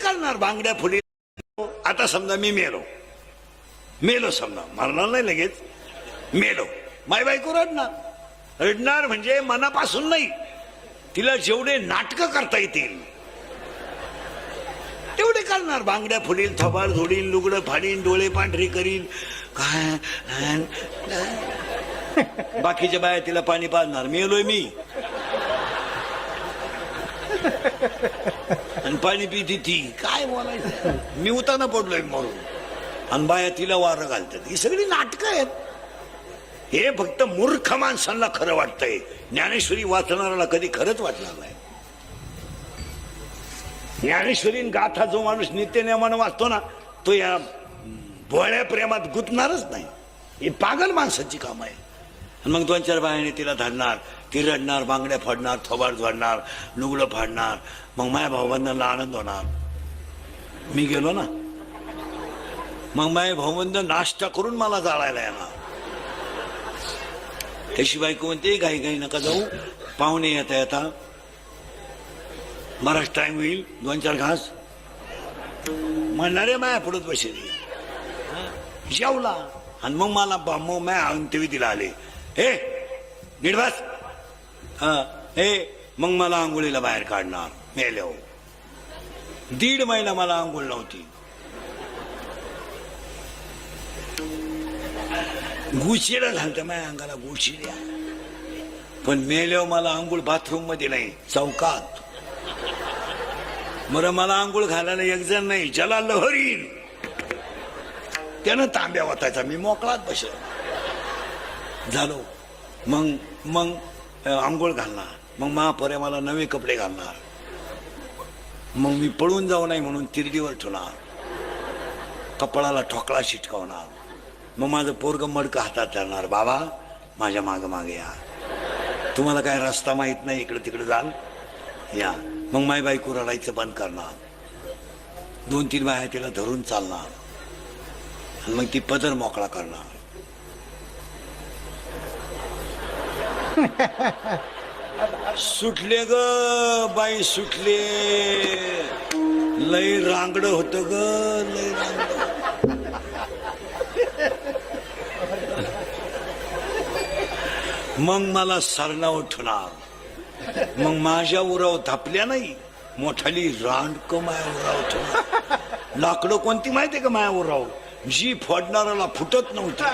करणार बांगड्या फुली. आता समजा मी मेलो समजा, मरणार नाही लगेच, मेलो. माय बायको रडणार म्हणजे मनापासून नाही, तिला जेवढे नाटकं करता येतील तेवढे करणार. बांगड्या फुलील, थोबाड झोडील, लुगडं फाडीन, डोळे पांढरी करील, काय बाकीच्या बाया तिला पाणी पाजणार. मेलोय मी आणि पाणी पिती ती, काय बोलायचं. मी उताना पडलोय म्हणून, आणि बाया तिला वारं घालतात. ही सगळी नाटकं आहेत. हे फक्त मूर्ख माणसांना खरं वाटतंय. ज्ञानेश्वरी वाचणाऱ्याला कधी खरंच वाटणार नाही. ज्ञानेश्वरी गाथा जो माणूस नित्यनेमानं वाचतो ना, तो या भोळ्या प्रेमात गुंतणारच नाही. ही पागल माणसाची काम आहे. मग 2-4 बायाने तिला धरणार, ती रडणार, बांगड्या फाडणार, थोबाड झोडणार, लुगडं फाडणार. मग माझ्या भाऊबंधांना आनंद होणार, मी गेलो ना. मग माझे भाऊबंध नाश्ता करून मला जाळायला येणार. त्याची बायको म्हणते घाई नका जाऊ, पाहुणे येता बराच टाइम होईल, 2-4 घास म्हणणारे माया पुढत बसली. जेवला आणि मग मला मग माया तेवी तिला आले, हे नीट बस. हे मग मला आंघोळीला बाहेर काढणार. मेल्या 1.5 महिना मला आंघोळ नव्हती. गुचिड्या झालत्या माझ्या अंगाला, गुचिड्या. पण मेल्यावर मला आंघोळ बाथरूम मध्ये नाही, चौकात. बरं, मला आंघोळ घालायला एक जण नाही, ज्याला लहरीन त्यानं तांब्या वाचायचा, मी मोकळात बसेल. झालो. मग आंघोळ घालणार, मग महापर्या मला नवे कपडे घालणार. मग मी पळून जाऊ नाही म्हणून तिरडीवर ठेवणार, कपाळाला ठोकळा शिटकावणार. मग माझं पोरग मडकं हातात धरणार, बाबा माझ्या मागे या, तुम्हाला काय रस्ता माहित नाही, इकडे तिकडे जाल या. मग माय बायको रडायचं बंद करणार. 2-3 बाया तिला धरून चालणार, आणि मग ती पदर मोकळा करणार. सुटले ग बाई, सुटले. लय रांगड होत ग, लय रांगड. मग मला सरना उठणार. मग माझ्या उराव धापल्या नाही, मोठाली रांडक माया उराव ठेवणार. लाकडं कोणती माहितीये का माया उराव, जी फोडणाऱ्याला फुटत नव्हती.